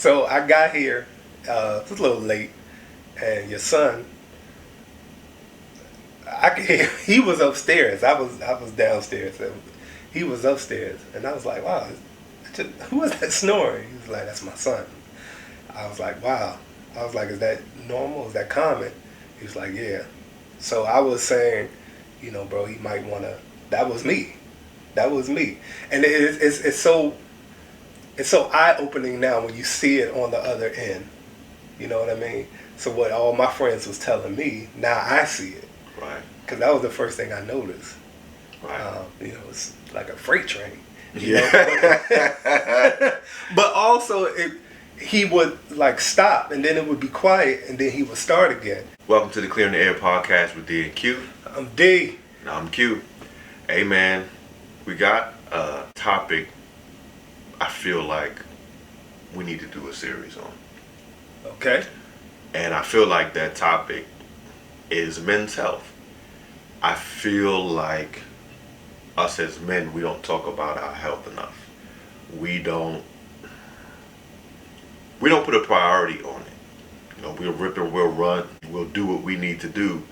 So I got here, it was a little late, and your son, I could hear he was upstairs. I was downstairs. And he was upstairs, and I was like, wow, who is that snoring? He was like, that's my son. I was like, wow. I was like, is that normal? Is that common? He was like, yeah. So I was saying, you know, bro, he might want to. That was me. That was me. And it's so eye opening now when you see it on the other end. You know what I mean? So what all my friends was telling me, now I see it. Right. Because that was the first thing I noticed. Right. You know, it's like a freight train. Yeah. But also, he would like stop, and then it would be quiet, and then he would start again. Welcome to the Clear in the Air podcast with D and Q. I'm D. And I'm Q. Hey man, we got a topic I feel like we need to do a series on. Okay. And I feel like that topic is men's health. I feel like us as men, we don't talk about our health enough. We don't put a priority on it. You know, we'll rip and we'll run. We'll do what we need to do.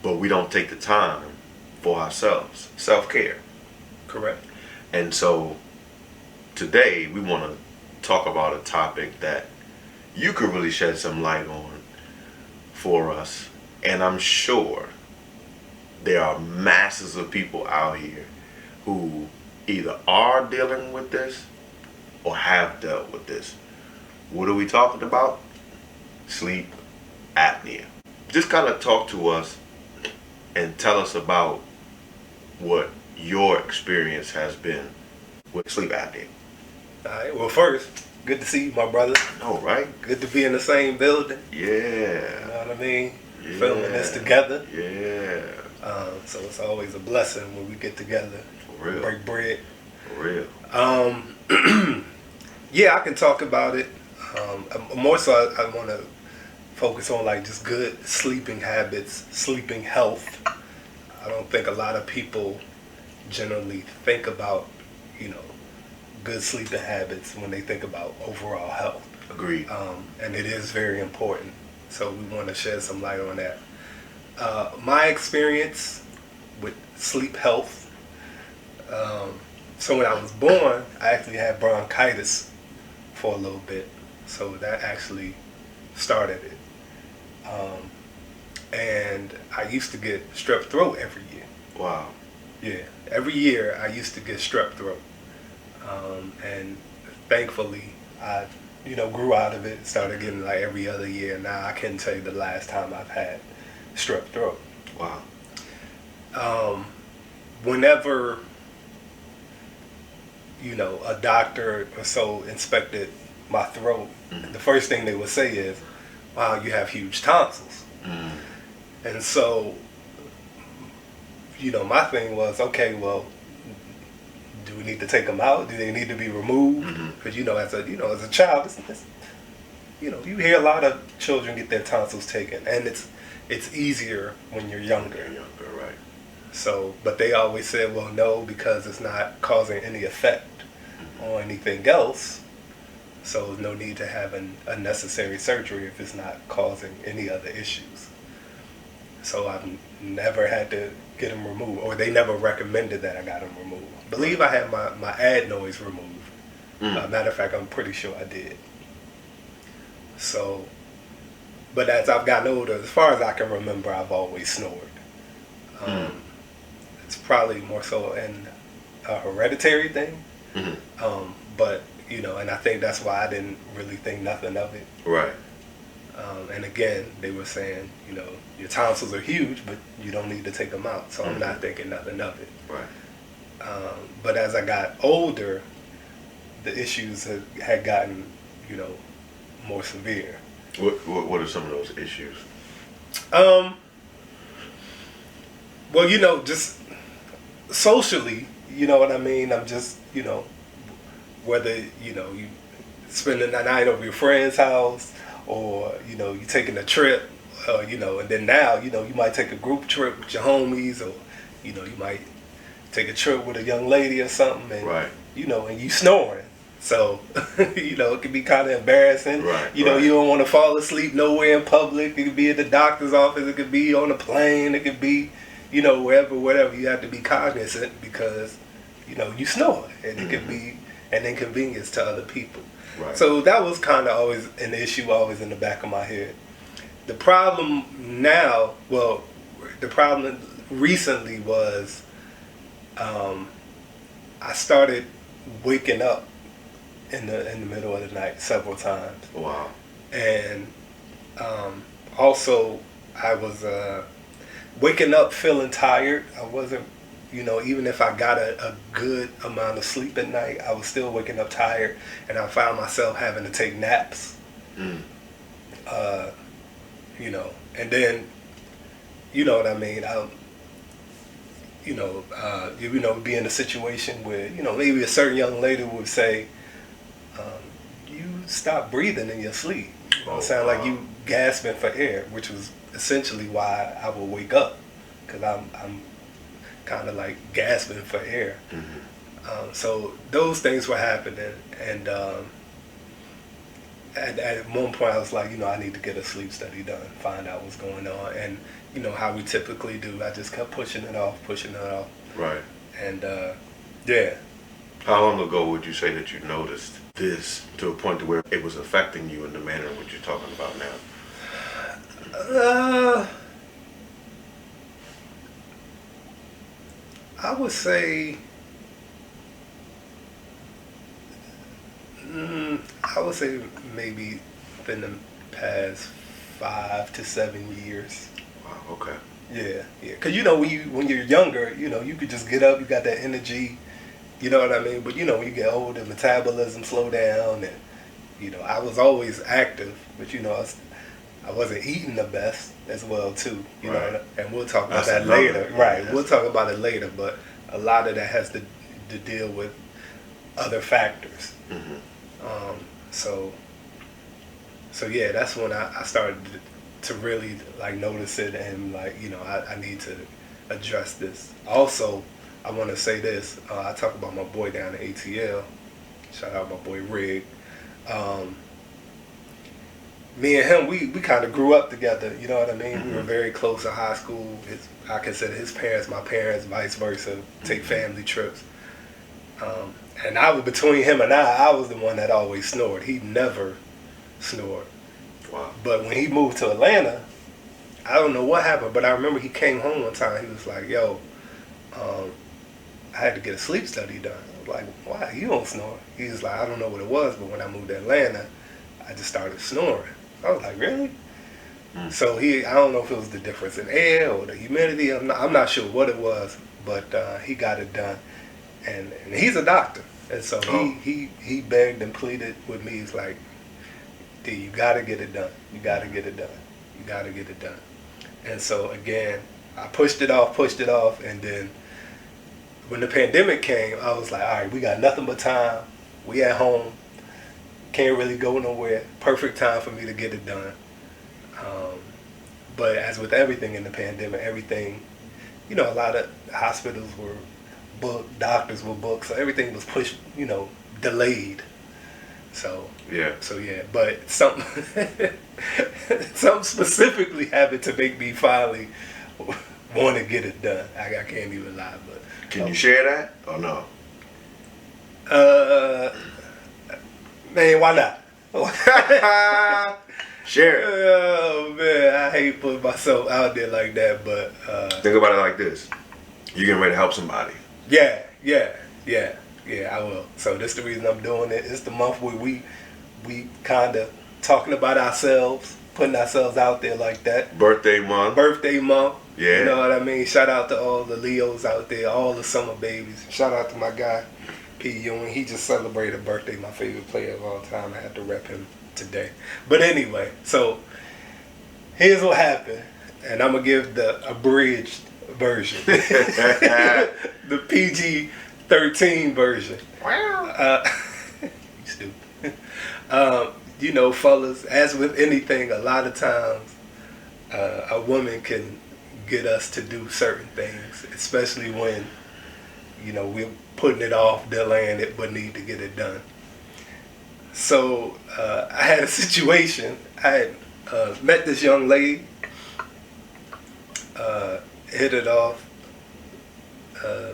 But we don't take the time for ourselves. Self-care. Correct. And so today we want to talk about a topic that you could really shed some light on for us. And I'm sure there are masses of people out here who either are dealing with this or have dealt with this. What are we talking about? Sleep apnea. Just kind of talk to us and tell us about what your experience has been with sleep apnea. All right. Well, first, good to see you, my brother. Oh, right? Good to be in the same building. Yeah. You know what I mean? Yeah. Filming this together. Yeah. So it's always a blessing when we get together. For real. Break bread. For real. Yeah, I can talk about it. More so, I want to focus on like just good sleeping habits, sleeping health. I don't think a lot of people generally think about, you know, good sleeping habits when they think about overall health. Agreed. And it is very important. So we want to shed some light on that. My experience with sleep health. So when I was born, I actually had bronchitis for a little bit. So that actually started it. And I used to get strep throat every year. Wow. Yeah, every year I used to get strep throat. And thankfully I, grew out of it, started getting like every other year. Now I couldn't tell you the last time I've had strep throat. Wow. Whenever, a doctor or so inspected my throat, the first thing they would say is, wow, you have huge tonsils. And so, my thing was, okay, well, do we need to take them out? Do they need to be removed? Because, as a child, you hear a lot of children get their tonsils taken, and it's easier when you're younger. Right. So, but they always said, well, no, because it's not causing any effect on anything else. So there's no need to have an unnecessary surgery if it's not causing any other issues. So I've never had to get them removed, or they never recommended that I got them removed. I believe I had my adenoids removed. Matter of fact, I'm pretty sure I did. So, but as I've gotten older, as far as I can remember, I've always snored. It's probably more so a hereditary thing. But, and I think that's why I didn't really think nothing of it. Right. And again, they were saying, your tonsils are huge, but you don't need to take them out. So I'm not thinking nothing of it. Right. But as I got older, the issues had gotten, more severe. What are some of those issues? Well, just socially, you know what I mean? I'm just, whether, you spending the night over your friend's house or, you taking a trip, and then now, you might take a group trip with your homies or, you might take a trip with a young lady or something and, right. And you snoring. So, it can be kind of embarrassing. Right, You don't want to fall asleep nowhere in public. It could be at the doctor's office. It could be on a plane. It could be, wherever. You have to be cognizant because, you snore. And it could be an inconvenience to other people. Right. So that was kind of always an issue always in the back of my head. The problem now, the problem recently was I started waking up in the middle of the night several times. Wow. And also I was waking up feeling tired. I wasn't, even if I got a good amount of sleep at night, I was still waking up tired, and I found myself having to take naps. And then, you know what I mean? Be in a situation where, maybe a certain young lady would say, you stop breathing in your sleep. It sound like you gasping for air, which was essentially why I would wake up, because I'm kind of like gasping for air. So those things were happening, and at one point I was like, I need to get a sleep study done, find out what's going on, and how we typically do. I just kept pushing it off. Right. And yeah. How long ago would you say that you noticed this to a point to where it was affecting you in the manner in which you're talking about now? I would say, maybe within the past 5 to 7 years. Wow. Okay. Yeah. Because when you're younger, you could just get up. You got that energy. You know what I mean? But when you get older, metabolism slow down, and I was always active, but I wasn't eating the best as well too. You know, and we'll talk about that later. Right. We'll talk about it later, but a lot of that has to deal with other factors. So yeah, that's when I started to really like notice it, and like I need to address this. Also, I want to say this. I talk about my boy down at ATL. Shout out my boy Rig. Me and him, we kind of grew up together. You know what I mean? We were very close in high school. I consider his parents my parents, vice versa. Take family trips. And I was between him and I was the one that always snored. He never snored. Wow. But when he moved to Atlanta, I don't know what happened, but I remember he came home one time. He was like, yo, I had to get a sleep study done. I was like, why? You don't snore. He was like, I don't know what it was, but when I moved to Atlanta, I just started snoring. I was like, really? So I don't know if it was the difference in air or the humidity. I'm not sure what it was, but he got it done. And he's a doctor. And so he begged and pleaded with me. He's like, D, you got to get it done. You got to get it done. You got to get it done. And so, again, I pushed it off. And then when the pandemic came, I was like, all right, we got nothing but time. We at home. Can't really go nowhere. Perfect time for me to get it done. But as with everything in the pandemic, a lot of hospitals were booked, doctors were booked, so everything was pushed, delayed. So yeah. But something specifically happened to make me finally want to get it done. I can't even lie, but can you share that or no? Man, why not? Share it. Oh man, I hate putting myself out there like that, but think about it like this: you're getting ready to help somebody. Yeah, I will. So this is the reason I'm doing it. It's the month where we kind of talking about ourselves, putting ourselves out there like that. Birthday month. Yeah. You know what I mean? Shout out to all the Leos out there, all the summer babies. Shout out to my guy, P. Ewing. He just celebrated a birthday, my favorite player of all time. I had to rep him today. But anyway, so here's what happened. And I'm going to give the abridged version. The PG-13 version. Wow. You stupid. Fellas, as with anything, a lot of times a woman can get us to do certain things, especially when, we're putting it off, delaying it, but need to get it done. So I had a situation. I had met this young lady, hit it off.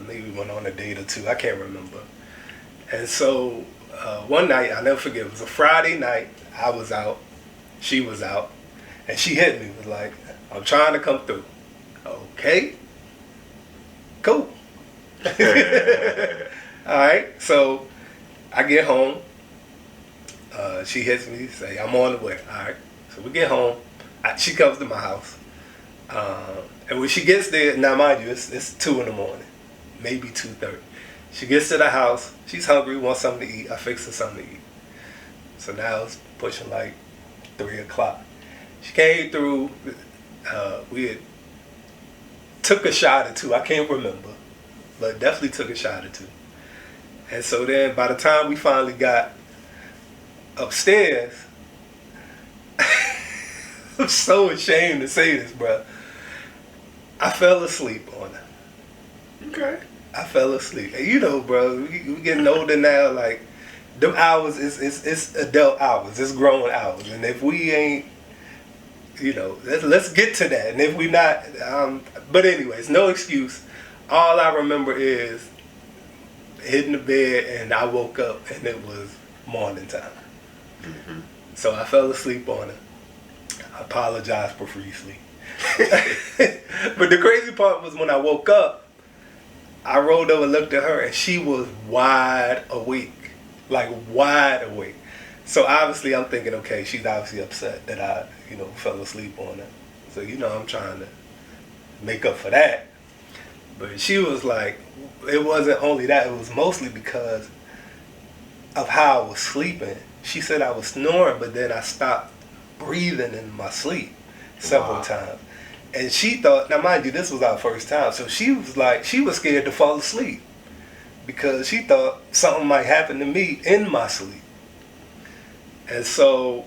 Maybe went on a date or two. I can't remember. And so one night, I'll never forget, it was a Friday night. I was out. She was out. And she hit me. Was like, I'm trying to come through. Okay. Cool. Alright. So I get home. She hits me, say, I'm on the way. Alright. So we get home. She comes to my house. And when she gets there, now mind you, it's 2 in the morning. Maybe 2:30. She gets to the house. She's hungry, wants something to eat. I fix her something to eat. So now it's pushing like 3 o'clock. She came through. We had took a shot or two. I can't remember, but definitely took a shot or two. And so then by the time we finally got upstairs, I'm so ashamed to say this, bro. I fell asleep on her. Okay. I fell asleep. And you know, bro, we getting older now. Like, them hours it's adult hours. It's grown hours. And if we ain't, you know, let's get to that. And if we not, but anyways, no excuse. All I remember is hitting the bed and I woke up and it was morning time. Mm-hmm. So I fell asleep on her. I apologized profusely. But the crazy part was when I woke up, I rolled over and looked at her and she was wide awake. Like wide awake. So obviously I'm thinking, okay, she's obviously upset that I, you know, fell asleep on her. So, you know, I'm trying to make up for that. But she was like, it wasn't only that, it was mostly because of how I was sleeping. She said I was snoring, but then I stopped breathing in my sleep several times. And she thought, now mind you, this was our first time, so she was like, she was scared to fall asleep because she thought something might happen to me in my sleep. And so,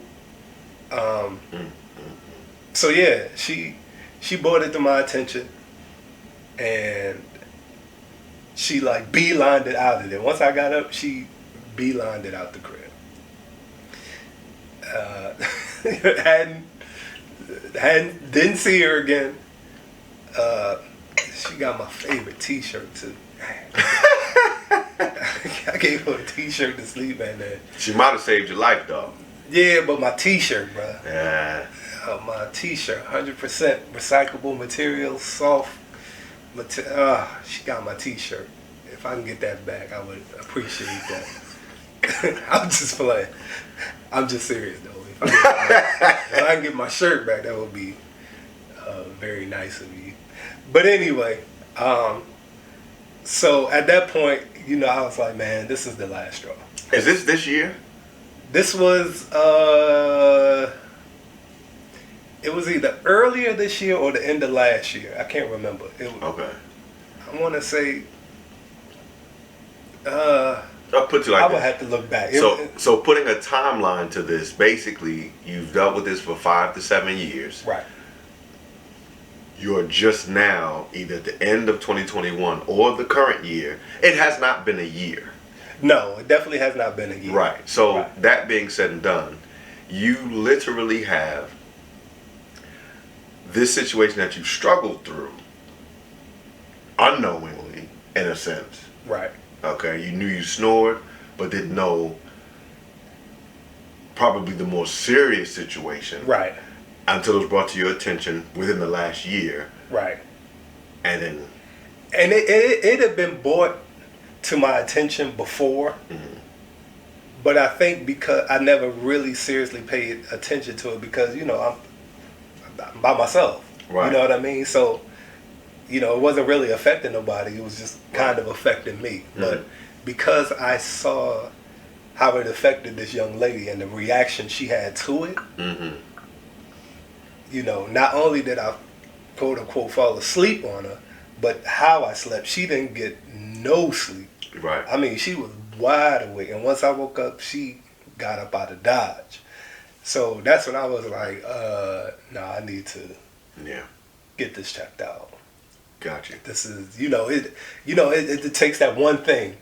so yeah, she brought it to my attention, and she like beelined it out of there. Once I got up, she beelined it out the crib. Didn't see her again. She got my favorite T-shirt too. I gave her a T-shirt to sleep in there. She might have saved your life, though. Yeah, but my T-shirt, bro. Yeah. My T-shirt, 100% recyclable material, soft. She got my T-shirt. If I can get that back, I would appreciate that. I'm just playing. I'm just serious though. If I can get my shirt back, that would be very nice of you. But anyway, so at that point, you know, I was like, man, this is the last straw. Is this year? This was, it was either earlier this year or the end of last year. I can't remember. Okay. I want to say, I'll put you like I would this. have to look back. So putting a timeline to this, basically, you've dealt with this for 5 to 7 years. Right. You're just now, either at the end of 2021 or the current year. It has not been a year. No, it definitely has not been a year. Right. So that being said and done, you literally have this situation that you struggled through unknowingly, in a sense. Right. Okay. You knew you snored, but didn't know probably the more serious situation. Right. Until it was brought to your attention within the last year. Right. And then. And it had been brought to my attention before. Mm-hmm. But I think because I never really seriously paid attention to it because, you know, I'm by myself. Right. You know what I mean? So, you know, it wasn't really affecting nobody. It was just kind of affecting me. Mm-hmm. But because I saw how it affected this young lady and the reaction she had to it, mm-hmm. you know, not only did I, quote unquote, fall asleep on her, but how I slept, she didn't get no sleep. Right. I mean, she was wide awake. And once I woke up, she got up out of Dodge. So that's when I was like, nah, I need to get this checked out. Gotcha. This is, it takes that one thing.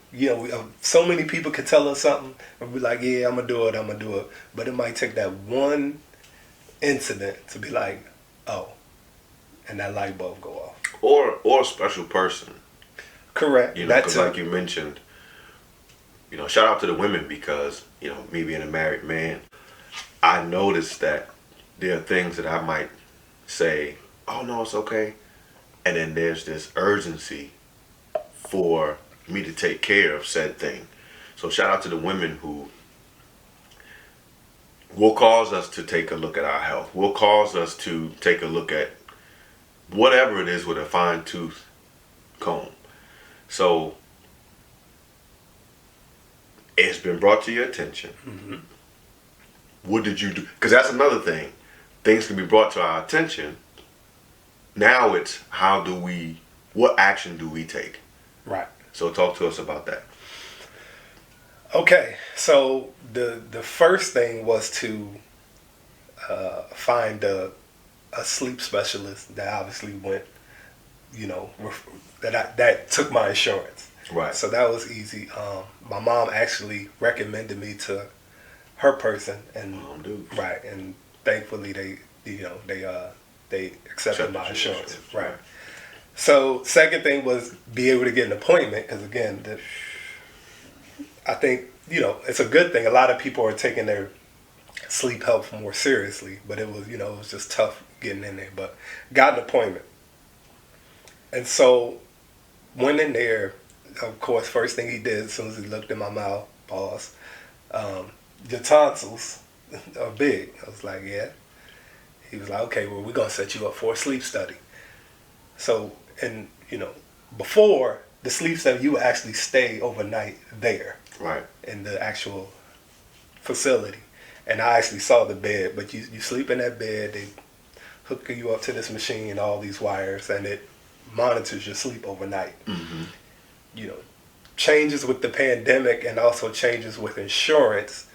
So many people could tell us something and be like, yeah, I'm going to do it. But it might take that one incident to be like, oh, and that light bulb go off. Or a special person. Correct. Because like you mentioned, shout out to the women because, me being a married man, I noticed that there are things that I might say, oh no, it's okay. And then there's this urgency for me to take care of said thing. So shout out to the women who will cause us to take a look at our health, will cause us to take a look at whatever it is with a fine tooth comb. So it's been brought to your attention. Mm-hmm. What did you do? Because that's another thing. Things can be brought to our attention. Now it's what action do we take? Right. So talk to us about that. Okay, so the first thing was to find a sleep specialist that obviously went, that took my insurance. Right. So that was easy. My mom actually recommended me to her person, and right, and thankfully they accepted my insurance. Right. So second thing was be able to get an appointment because again, I think it's a good thing. A lot of people are taking their sleep health more seriously, but it was it was just tough getting in there. But got an appointment, and so went in there. Of course, first thing he did as soon as he looked in my mouth, pause. Your tonsils are big. I was like, yeah. He was like, okay, well, we're going to set you up for a sleep study. So, and, before the sleep study, you would actually stay overnight there. Right. In the actual facility. And I actually saw the bed, but you sleep in that bed, they hook you up to this machine, all these wires, and it monitors your sleep overnight. Mm-hmm. Changes with the pandemic and also changes with insurance.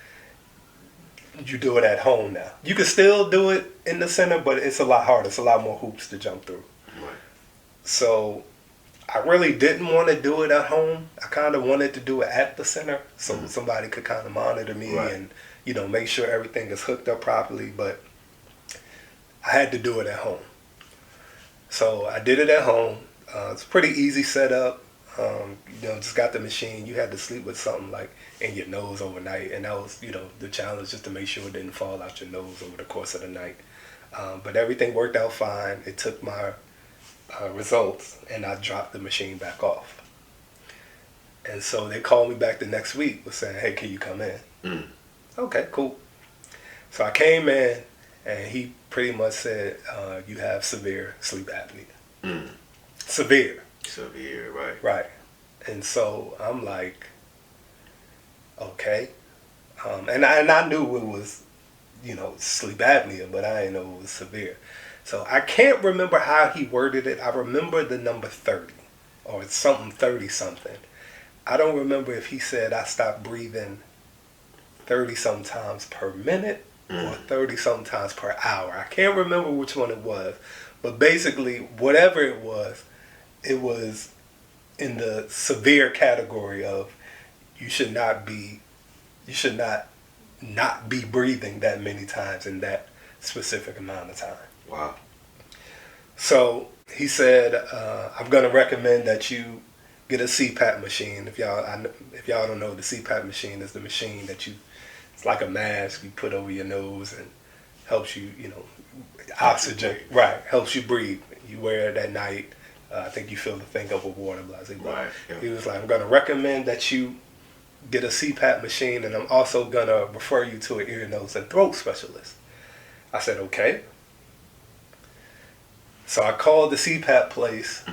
You do it at home now. You can still do it in the center, but it's a lot harder. It's a lot more hoops to jump through. Right. So I really didn't want to do it at home. I kind of wanted to do it at the center so somebody could kind of monitor me and, make sure everything is hooked up properly. But I had to do it at home. So I did it at home. It's a pretty easy setup. Just got the machine. You had to sleep with something like in your nose overnight, and that was, the challenge, just to make sure it didn't fall out your nose over the course of the night. But everything worked out fine. It took my results, and I dropped the machine back off. And so they called me back the next week, was saying, "Hey, can you come in?" Mm. Okay, cool. So I came in, and he pretty much said, "You have severe sleep apnea." Mm. Severe, right. Right. And so I'm like, okay. And I knew it was, sleep apnea, but I didn't know it was severe. So I can't remember how he worded it. I remember the number 30 or something 30 something. I don't remember if he said I stopped breathing 30 sometimes per minute or 30 sometimes per hour. I can't remember which one it was. But basically, whatever it was in the severe category of you should not be breathing that many times in that specific amount of time. Wow. So he said, I'm going to recommend that you get a Cpap machine. If y'all don't know, the Cpap machine is the machine that it's like a mask you put over your nose and helps you, oxygen. Right. Helps you breathe. You wear it at night. I think you fill the thing up with water. Blah, blah, blah. Right. Yeah. He was like, I'm going to recommend that you get a Cpap machine, and I'm also going to refer you to an ear, nose, and throat specialist. I said, okay. So I called the Cpap place,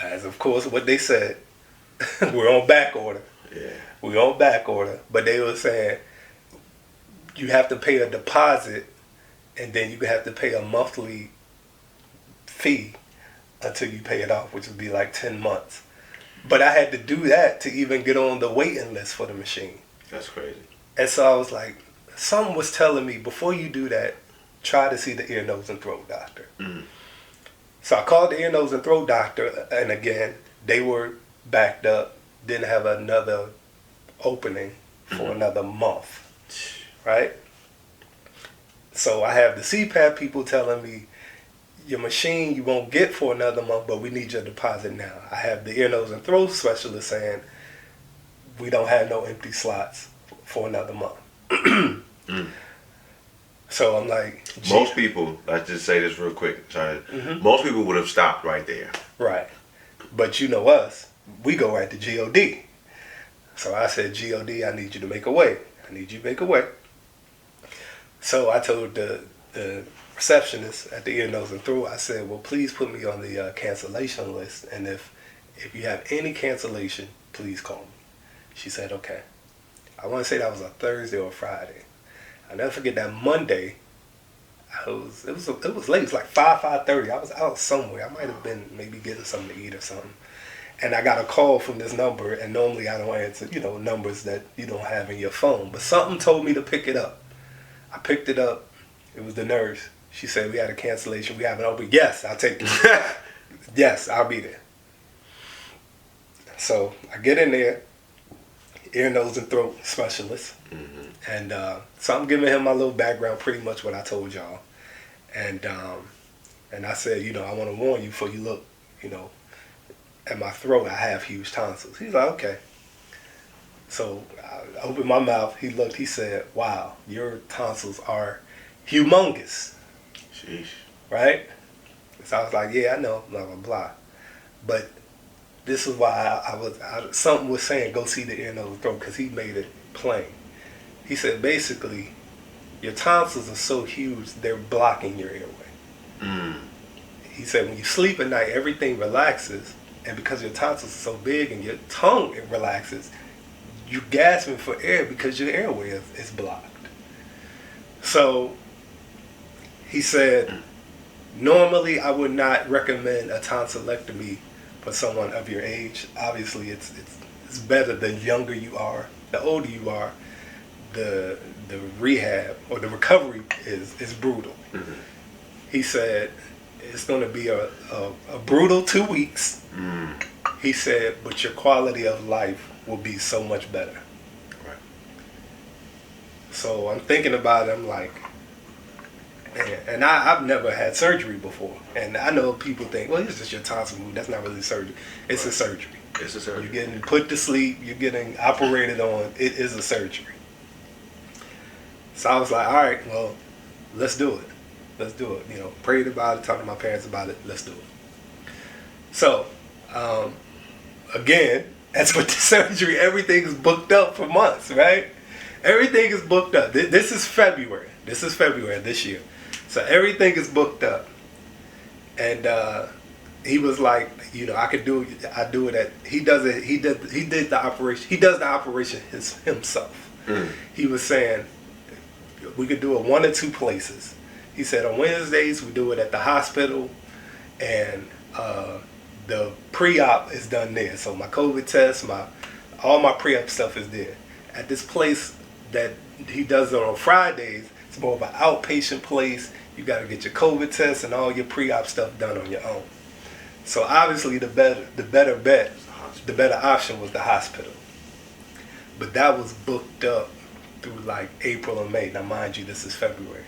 as of course what they said. We're on back order. Yeah. We're on back order. But they were saying you have to pay a deposit, and then you have to pay a monthly fee until you pay it off, which would be like 10 months. But I had to do that to even get on the waiting list for the machine. That's crazy. And so I was like, something was telling me, before you do that, try to see the ear, nose, and throat doctor. So I called the ear, nose, and throat doctor, and again, they were backed up, didn't have another opening for another month, right? So I have the Cpap people telling me, your machine you won't get for another month, but we need your deposit now. I have the ear, nose, and throat specialist saying, we don't have no empty slots for another month. So I'm like, most people, let's just say this real quick, sorry. Most people would have stopped right there. Right. But you know us, we go right to GOD. So I said, GOD, I need you to make a way. I need you to make a way. So I told the receptionist at the ear, nose, and throat, I said, well, please put me on the cancellation list. And if you have any cancellation, please call me. She said, okay. I want to say that was a Thursday or a Friday. I'll never forget that Monday. It was late. It was like 5:30. I was out somewhere. I might have been maybe getting something to eat or something. And I got a call from this number, and normally I don't answer, numbers that you don't have in your phone. But something told me to pick it up. I picked it up. It was the nurse. She said, we had a cancellation. We have an open. Yes, I'll take it. Yes, I'll be there. So I get in there, ear, nose, and throat specialist. And so I'm giving him my little background, pretty much what I told y'all. And I said, I want to warn you before you look, at my throat, I have huge tonsils. He's like, okay. So I opened my mouth. He looked. He said, wow, your tonsils are humongous. Sheesh. Right? So I was like, yeah, I know, blah, blah, blah. But this is why something was saying, go see the ear, nose, and throat, because he made it plain. He said, basically, your tonsils are so huge, they're blocking your airway. He said, when you sleep at night, everything relaxes. And because your tonsils are so big and your tongue relaxes, you're gasping for air because your airway is blocked. So he said, normally I would not recommend a tonsillectomy for someone of your age. Obviously, it's better the younger you are, the older you are, the rehab or the recovery is brutal. He said it's going to be a brutal 2 weeks. He said, but your quality of life will be so much better. Right. So I'm thinking about it. I'm like, man, and I've never had surgery before. And I know people think, well, it's just your tonsil move. That's not really surgery. It's a surgery. It's a surgery. You're getting put to sleep. You're getting operated on. It is a surgery. So I was like, all right, well, let's do it. Let's do it. Prayed about it, talked to my parents about it. Let's do it. So, again, as with the surgery, everything is booked up for months, right? Everything is booked up. This is February. This is February this year. So everything is booked up. And he was like, I could do it. I do it at. He does it. He did the operation. He does the operation himself. He was saying we could do it 1 or 2 places. He said on Wednesdays we do it at the hospital, and the pre-op is done there. So my COVID test, all my pre-op stuff is there. At this place that he does it on Fridays, it's more of an outpatient place. You got to get your COVID test and all your pre-op stuff done on your own. So obviously the better option was the hospital. But that was booked up through like April and May. Now mind you, this is February.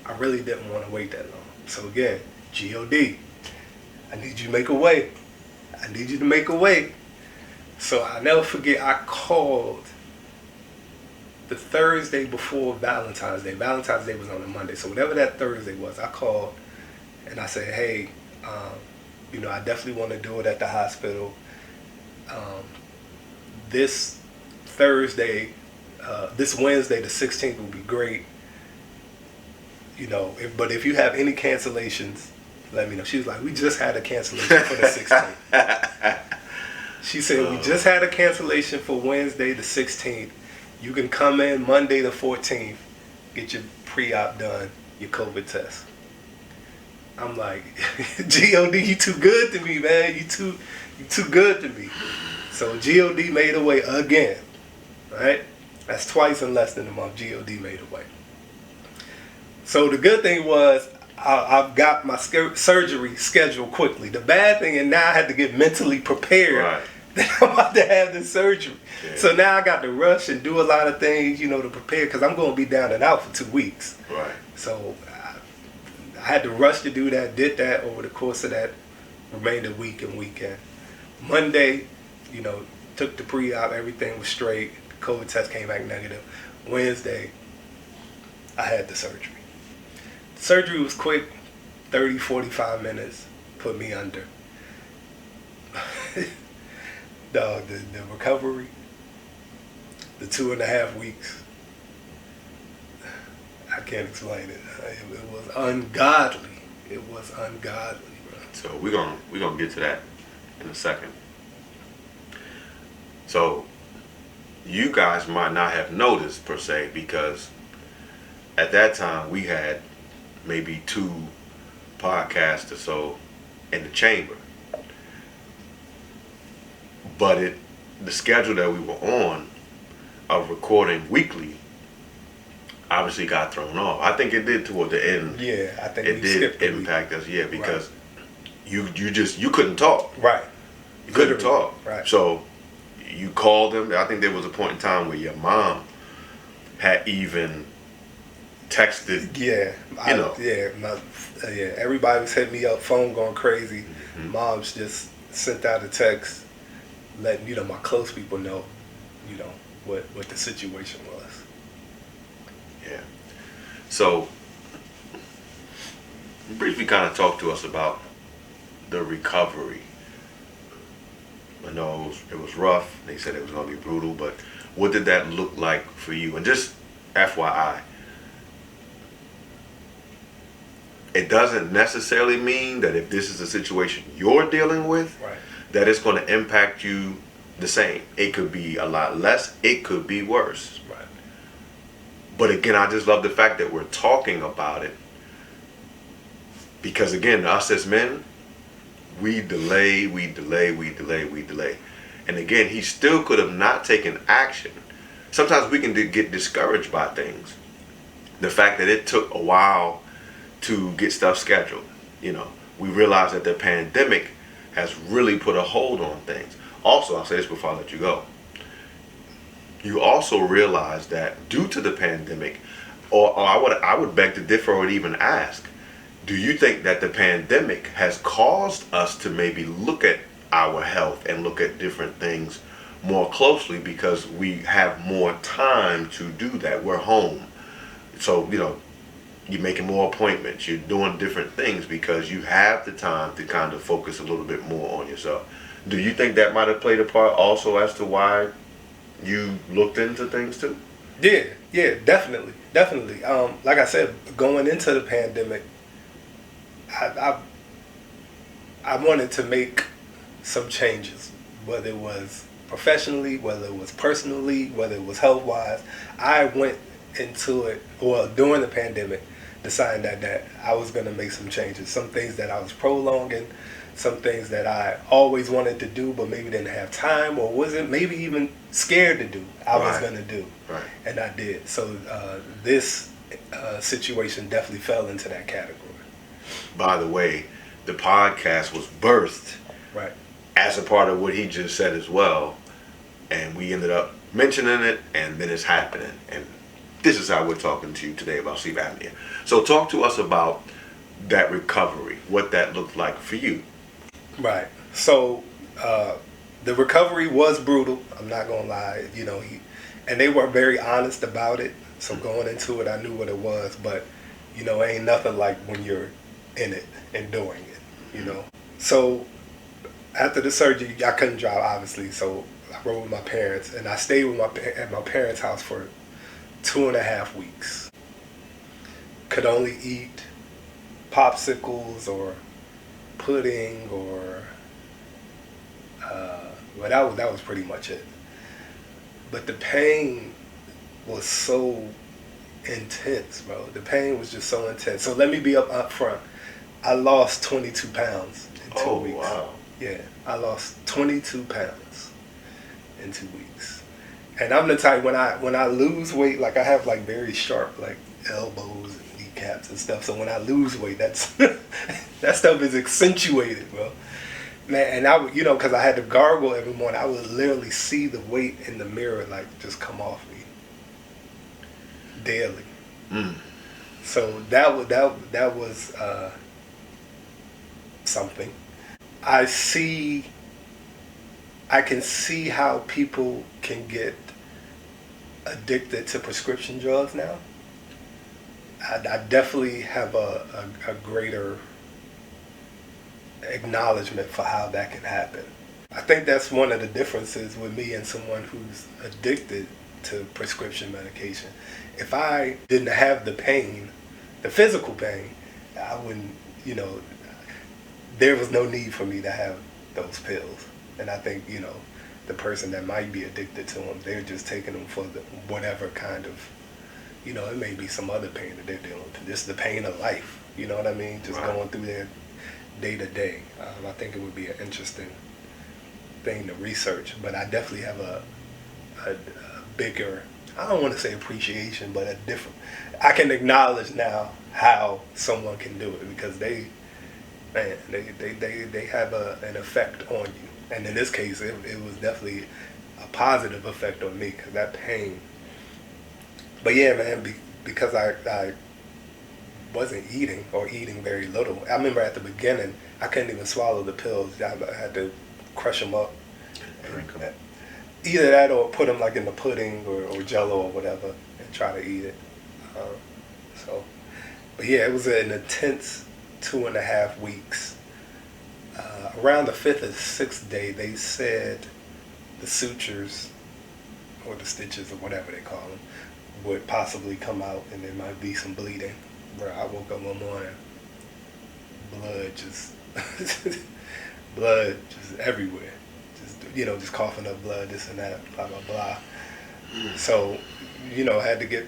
I really didn't want to wait that long. So again, GOD, I need you to make a way. I need you to make a way. So I'll never forget, I called the Thursday before Valentine's Day. Valentine's Day was on a Monday. So whatever that Thursday was, I called and I said, hey, I definitely want to do it at the hospital. This Thursday, this Wednesday, the 16th would be great. But if you have any cancellations, let me know. She was like, we just had a cancellation for the 16th. She said, we just had a cancellation for Wednesday the 16th. You can come in Monday the 14th, get your pre-op done, your COVID test. I'm like, GOD, you too good to me, man. You too good to me. So GOD made a way again, right? That's twice in less than a month. GOD made a way. So the good thing was, I've got my surgery scheduled quickly. The bad thing, and now I had to get mentally prepared that I'm about to have this surgery. Yeah. So now I got to rush and do a lot of things, to prepare, because I'm going to be down and out for 2 weeks. Right. So I had to rush to do that. Did that over the course of that remainder week and weekend. Monday, took the pre-op. Everything was straight. COVID test came back negative. Wednesday, I had the surgery. The surgery was quick, 30, 45 minutes, put me under. The recovery, the 2.5 weeks, I can't explain it. It was ungodly. It was ungodly, bro. So we're gonna get to that in a second. So you guys might not have noticed per se, because at that time we had maybe 2 podcasts or so in the chamber. But the schedule that we were on of recording weekly obviously got thrown off. I think it did toward the end. Yeah, I think it did impact us. Yeah, because you couldn't talk. Right. You couldn't talk. Right. So you called them. I think there was a point in time where your mom had even texted. Yeah. Everybody was hitting me up, phone going crazy. Mm-hmm. Mom's just sent out a text letting my close people know, what the situation was. Yeah. So briefly kind of talk to us about the recovery. I know it was rough. They said it was going to be brutal, but what did that look like for you? And just FYI, it doesn't necessarily mean that if this is a situation you're dealing with, right, that it's going to impact you the same. It could be a lot less. It could be worse. Right. But again, I just love the fact that we're talking about it, because again, us as men, we delay. And again, he still could have not taken action. Sometimes we can get discouraged by things. The fact that it took a while to get stuff scheduled. We realize that the pandemic has really put a hold on things. Also, I'll say this before I let you go. You also realize that due to the pandemic, or I would beg to differ or even ask, do you think that the pandemic has caused us to maybe look at our health and look at different things more closely because we have more time to do that? We're home. So, you're making more appointments, you're doing different things because you have the time to kind of focus a little bit more on yourself. Do you think that might have played a part also as to why you looked into things too? Yeah, definitely. Like I said, going into the pandemic, I wanted to make some changes, whether it was professionally, whether it was personally, whether it was health-wise. I went into it, during the pandemic, deciding that I was going to make some changes. Some things that I was prolonging, some things that I always wanted to do but maybe didn't have time or wasn't maybe even scared to do, I was going to do. Right. And I did. So this situation definitely fell into that category. By the way, the podcast was birthed right as a part of what he just said as well. And we ended up mentioning it, and then it's happening. And this is how we're talking to you today about sleep apnea. So talk to us about that recovery, what that looked like for you. Right. So the recovery was brutal. I'm not going to lie. And they were very honest about it. So going into it, I knew what it was. But, it ain't nothing like when you're in it and doing it, So after the surgery, I couldn't drive, obviously. So I rode with my parents, and I stayed at my parents' house for 2.5 weeks. Could only eat popsicles or pudding or that was pretty much it. But the pain was so intense, bro. The pain was just so intense. So let me be up front. I lost 22 pounds in 2 weeks. Wow. Yeah, I lost 22 pounds in 2 weeks. And I'm the type, when I lose weight, like I have like very sharp like elbows and kneecaps and stuff. So when I lose weight, that's that stuff is accentuated, bro. Man, and I would, because I had to gargle every morning, I would literally see the weight in the mirror like just come off me daily. So that was something. I can see how people can get addicted to prescription drugs now. I definitely have a greater acknowledgement for how that can happen. I think that's one of the differences with me and someone who's addicted to prescription medication. If I didn't have the pain, the physical pain, I wouldn't, there was no need for me to have those pills. And I think, the person that might be addicted to them, they're just taking them for whatever kind of, it may be some other pain that they're dealing with. Just the pain of life, you know what I mean? Just going through their day to day. I think it would be an interesting thing to research, but I definitely have a bigger, I don't want to say appreciation, but I can acknowledge now how someone can do it, because they have an effect on you. And in this case, it was definitely a positive effect on me, because that pain. But yeah, man, because I wasn't eating, or eating very little. I remember at the beginning, I couldn't even swallow the pills. I had to crush them up. Drink them. Either that or put them like in the pudding or Jello or whatever and try to eat it. But yeah, it was an intense 2.5 weeks. Around the 5th or 6th day, they said the sutures or the stitches or whatever they call them would possibly come out, and there might be some bleeding. Where I woke up one morning, blood just everywhere, just coughing up blood, this and that, blah blah blah. So, I had to get.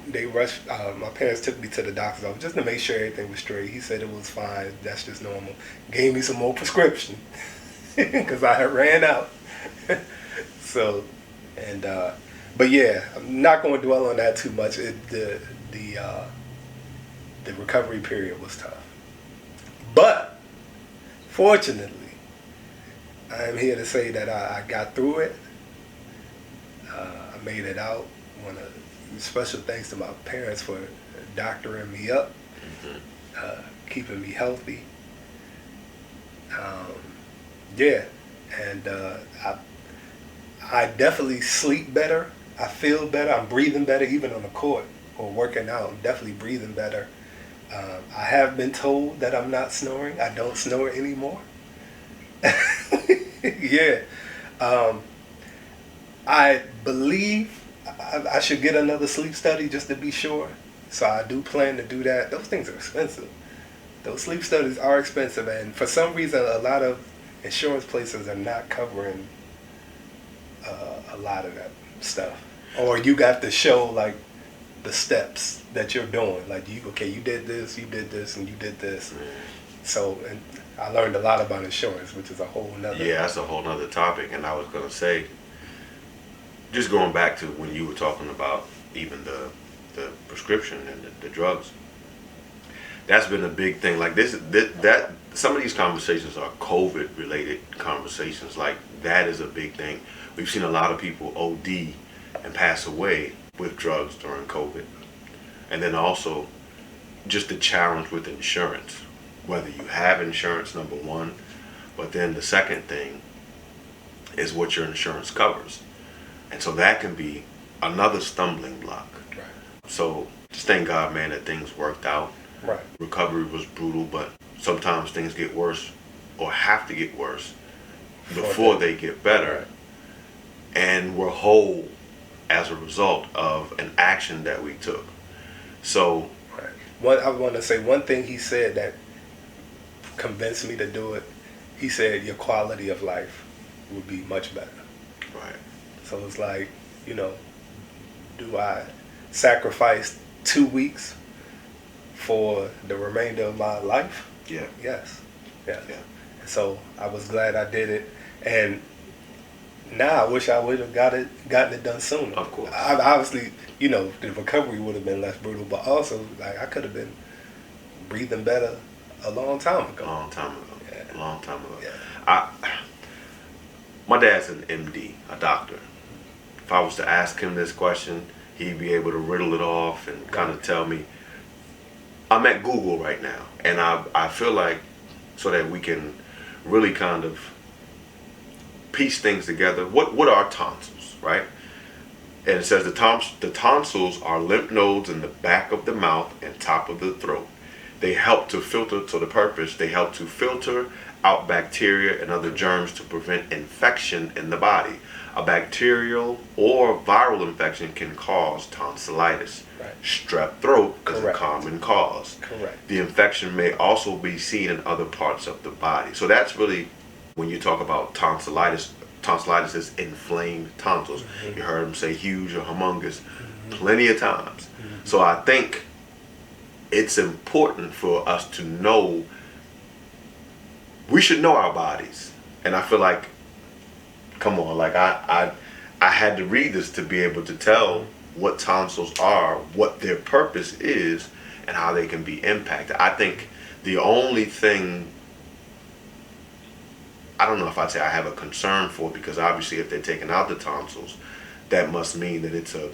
They rushed. My parents took me to the doctor's office just to make sure everything was straight. He said it was fine. That's just normal. Gave me some more prescription because I had ran out. So, but yeah, I'm not going to dwell on that too much. The recovery period was tough, but fortunately, I am here to say that I got through it. I made it out. Special thanks to my parents for doctoring me up, keeping me healthy. And I definitely sleep better. I feel better. I'm breathing better, even on the court or working out. I'm definitely breathing better. I have been told that I'm not snoring. I don't snore anymore. Yeah. I believe I should get another sleep study just to be sure. So I do plan to do that. Those things are expensive. Those sleep studies are expensive, and for some reason, a lot of insurance places are not covering a lot of that stuff. Or you got to show like the steps that you're doing. Like you did this, and you did this. So, and I learned a lot about insurance, which is a whole nother. Yeah, that's a whole nother topic. And I was gonna say, just going back to when you were talking about even the prescription and the drugs, that's been a big thing. Like that some of these conversations are COVID related conversations. Like that is a big thing. We've seen a lot of people OD and pass away with drugs during COVID. And then also just the challenge with insurance, whether you have insurance, number one, but then the second thing is what your insurance covers. And so that can be another stumbling block. Right. So just thank God, man, that things worked out. Right. Recovery was brutal, but sometimes things get worse or have to get worse before they get better. Right. And we're whole as a result of an action that we took. So, I want to say one thing he said that convinced me to do it. He said your quality of life would be much better. right. So it's like, do I sacrifice 2 weeks for the remainder of my life? Yeah. Yes. Yeah. And so I was glad I did it. And Now I wish I would have gotten it done sooner. Of course. Obviously, you know, the recovery would have been less brutal, but also like I could have been breathing better a long time ago. Long time ago. Yeah. Long time ago. Yeah. My dad's an MD, a doctor. If I was to ask him this question, he'd be able to riddle it off and kind of tell me. I'm at Google right now, and I feel like so that we can really kind of piece things together. What are tonsils, right? And it says the tonsils are lymph nodes in the back of the mouth and top of the throat. They help to filter, so the purpose, they help to filter out bacteria and other germs to prevent infection in the body. A bacterial or viral infection can cause tonsillitis. Right. Strep throat is a Correct. common cause. Correct. The infection may also be seen in other parts of the body. So that's really, when you talk about tonsillitis, tonsillitis is inflamed tonsils. Mm-hmm. You heard them say huge or humongous plenty of times. So I think it's important for us to know, we should know our bodies. And I feel like, come on, like I had to read this to be able to tell what tonsils are, what their purpose is, and how they can be impacted. I think the only thing, I don't know if I'd say I have a concern for, because obviously if they're taking out the tonsils, that must mean that it's a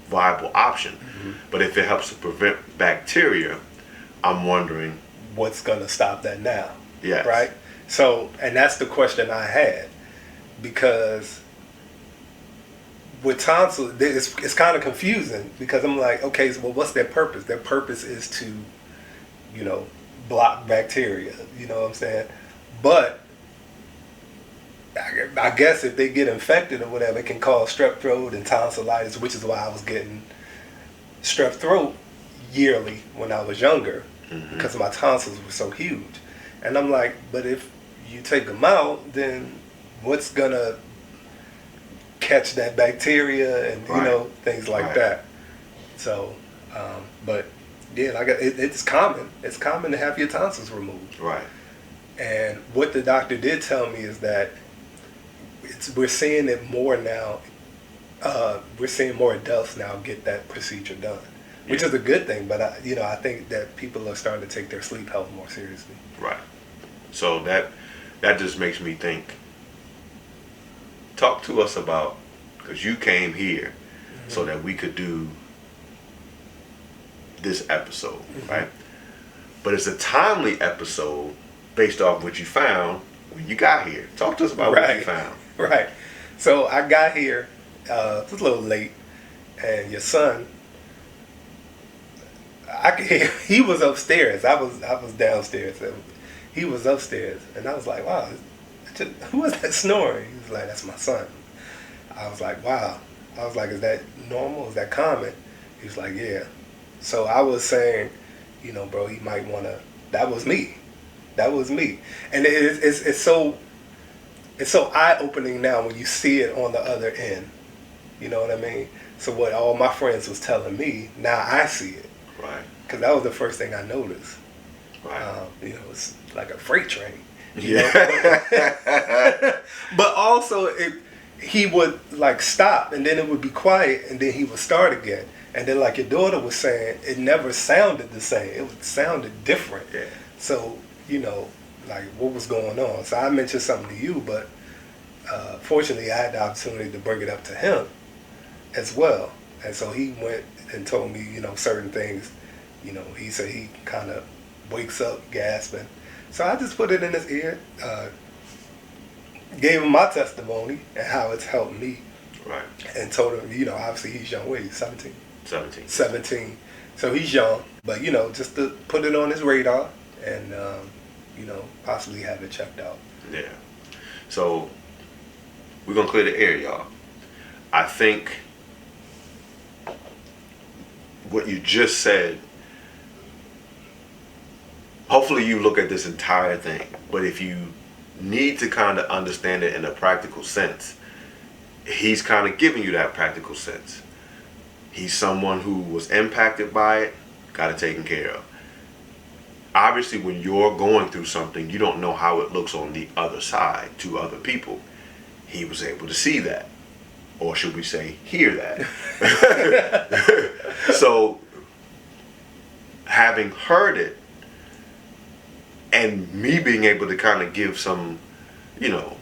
viable option. But if it helps to prevent bacteria, I'm wondering, What's gonna stop that now? yes, Right? So, and that's the question I had, because with tonsils, it's kind of confusing, because I'm like, okay, so well, what's their purpose? Their purpose is to, you know, block bacteria. You know what I'm saying? But I guess if they get infected or whatever, it can cause strep throat and tonsillitis, which is why I was getting strep throat yearly when I was younger, because my tonsils were so huge. And I'm like, but if you take them out, then what's gonna catch that bacteria and you know, things like that. So, but yeah, like it's common. It's common to have your tonsils removed. right, And what the doctor did tell me is that we're seeing it more now. We're seeing more adults now get that procedure done, which is a good thing. But I think that people are starting to take their sleep health more seriously. right. So that just makes me think. Talk to us about, because you came here so that we could do this episode, right? But it's a timely episode based off what you found when you got here. Talk to us about what you found. Right. So I got here, it was a little late, and your son, I could hear, he was upstairs. I was downstairs. He was upstairs, and I was like, wow, who was that snoring? He was like, that's my son. I was like, wow. I was like, is that normal? Is that common? He was like, yeah. So I was saying, bro, he might want to, that was me. That was me. And it's so eye-opening now when you see it on the other end. You know what I mean? So what all my friends was telling me, now I see it. Right. Because that was the first thing I noticed. Right. It's like a freight train. Yeah. But also, he would like stop, and then it would be quiet, and then he would start again. And then, like your daughter was saying, it never sounded the same. It sounded different. Yeah. So, like what was going on. So I mentioned something to you, but fortunately I had the opportunity to bring it up to him as well. And so he went and told me, certain things. He said he kind of wakes up gasping. So I just put it in his ear, gave him my testimony and how it's helped me. Right. And told him, obviously he's young. Wait, 17? 17. 17. So he's young, but just to put it on his radar and possibly have it checked out. Yeah. So we're gonna clear the air, y'all. I think what you just said, hopefully you look at this entire thing, but if you need to kind of understand it in a practical sense, he's kind of giving you that practical sense. He's someone who was impacted by it, got it taken care of. Obviously, when you're going through something, you don't know how it looks on the other side to other people. he was able to see that, or should we say hear that. So having heard it and me being able to kind of give some, you know,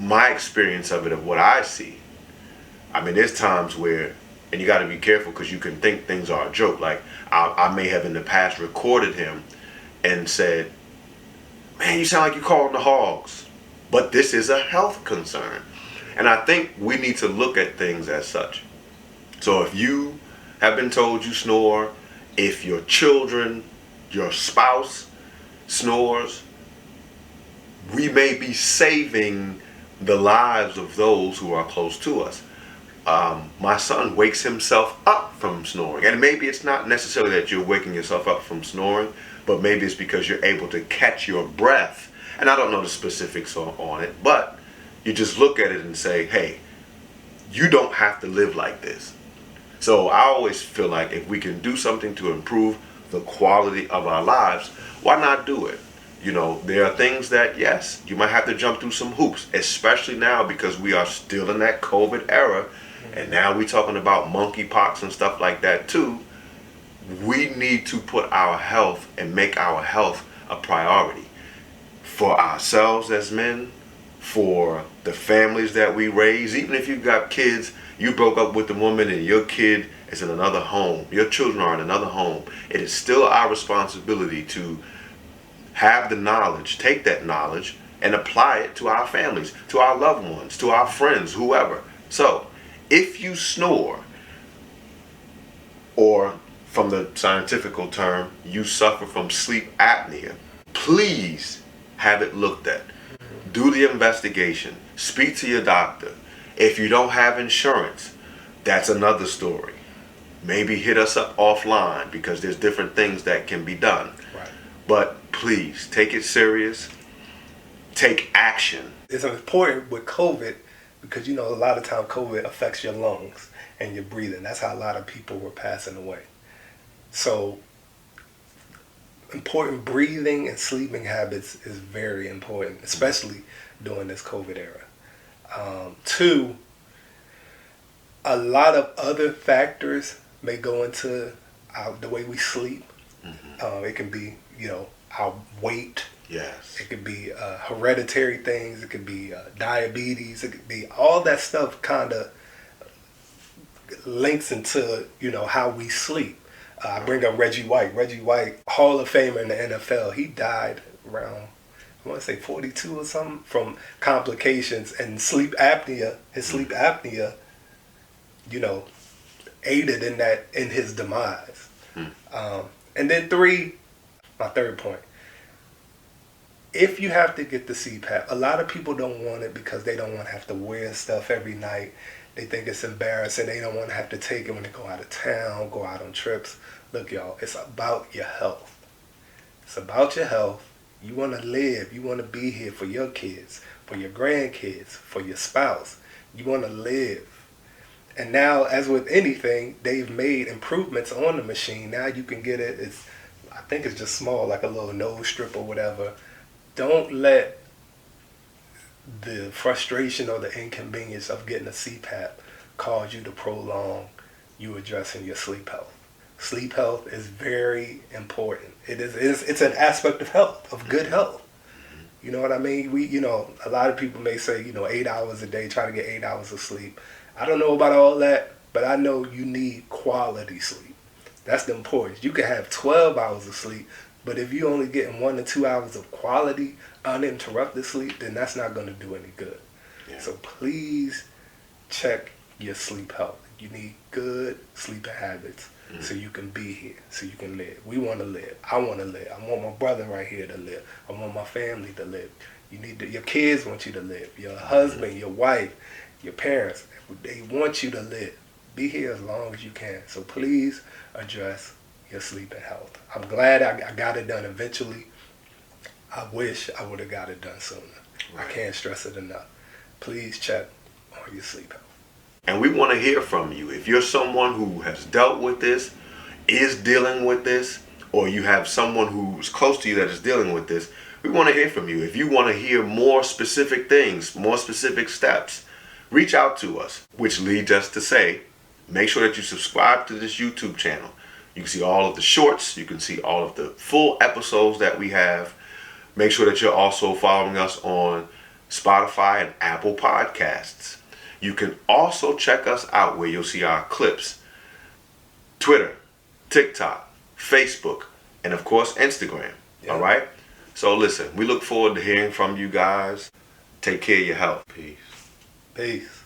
my experience of it, of what I see. I mean, there's times where, and you got to be careful because you can think things are a joke. Like I may have in the past recorded him and said, man, you sound like you're calling the hogs. But this is a health concern. And I think we need to look at things as such. So if you have been told you snore, if your children, your spouse snores, we may be saving the lives of those who are close to us. My son wakes himself up from snoring. And maybe it's not necessarily that you're waking yourself up from snoring, but maybe it's because you're able to catch your breath. And I don't know the specifics on it, but you just look at it and say, hey, you don't have to live like this. So I always feel like if we can do something to improve the quality of our lives, why not do it? You know, there are things that, yes, you might have to jump through some hoops, especially now because we are still in that COVID era. And now we're talking about monkeypox and stuff like that too. We need to put our health and make our health a priority for ourselves as men, for the families that we raise. Even if you've got kids, you broke up with the woman and your kid is in another home, your children are in another home, it is still our responsibility to have the knowledge, take that knowledge and apply it to our families, to our loved ones, to our friends, whoever. So if you snore, or from the scientific term, you suffer from sleep apnea, please have it looked at. Do the investigation. Speak to your doctor. If you don't have insurance, that's another story. Maybe hit us up offline because there's different things that can be done. Right. But please, take it serious. Take action. It's important with COVID because, you know, a lot of time COVID affects your lungs and your breathing. That's how a lot of people were passing away. So important breathing and sleeping habits is very important, especially during this COVID era. Two, a lot of other factors may go into the way we sleep. It can be, you know, our weight. Yes. It could be hereditary things. It could be diabetes. It could be all that stuff kind of links into, you know, how we sleep. I bring up Reggie White. Reggie White, Hall of Famer in the NFL. He died around, I want to say 42 or something, from complications and sleep apnea. His sleep apnea, you know, aided in his demise. And then three, my third point. If you have to get the Cpap, a lot of people don't want it because they don't want to have to wear stuff every night. They think it's embarrassing. They don't want to have to take it when they go out of town, go out on trips. Look, y'all, it's about your health. It's about your health. You want to live. You want to be here for your kids, for your grandkids, for your spouse. You want to live. And now, as with anything, they've made improvements on the machine. Now you can get it. I think it's just small, like a little nose strip or whatever. Don't let the frustration or the inconvenience of getting a Cpap cause you to prolong you addressing your sleep health. Sleep health is very important. It's an aspect of health, of good health. You know what I mean? A lot of people may say, 8 hours a day, try to get 8 hours of sleep. I don't know about all that, but I know you need quality sleep. That's the importance. You can have 12 hours of sleep, but if you're only getting 1 to 2 hours of quality, uninterrupted sleep, then that's not going to do any good. Yeah. So please check your sleep health. You need good sleeping habits so you can be here, so you can live. We want to live. I want to live. I want my brother right here to live. I want my family to live. Your kids want you to live. Your husband, your wife, your parents, they want you to live. Be here as long as you can. So please address your sleeping health. I'm glad I got it done eventually. I wish I would have got it done sooner. Right. I can't stress it enough. Please check on your sleep health. And we want to hear from you. If you're someone who has dealt with this, is dealing with this, or you have someone who's close to you that is dealing with this, We want to hear from you. If you want to hear more specific things, more specific steps, reach out to us, which leads us to say, make sure that you subscribe to this YouTube channel. You can see all of the shorts. You can see all of the full episodes that we have. Make sure that you're also following us on Spotify and Apple Podcasts. You can also check us out where you'll see our clips. Twitter, TikTok, Facebook, and of course Instagram. Yeah. All right? So listen, we look forward to hearing from you guys. Take care of your health. Peace. Peace.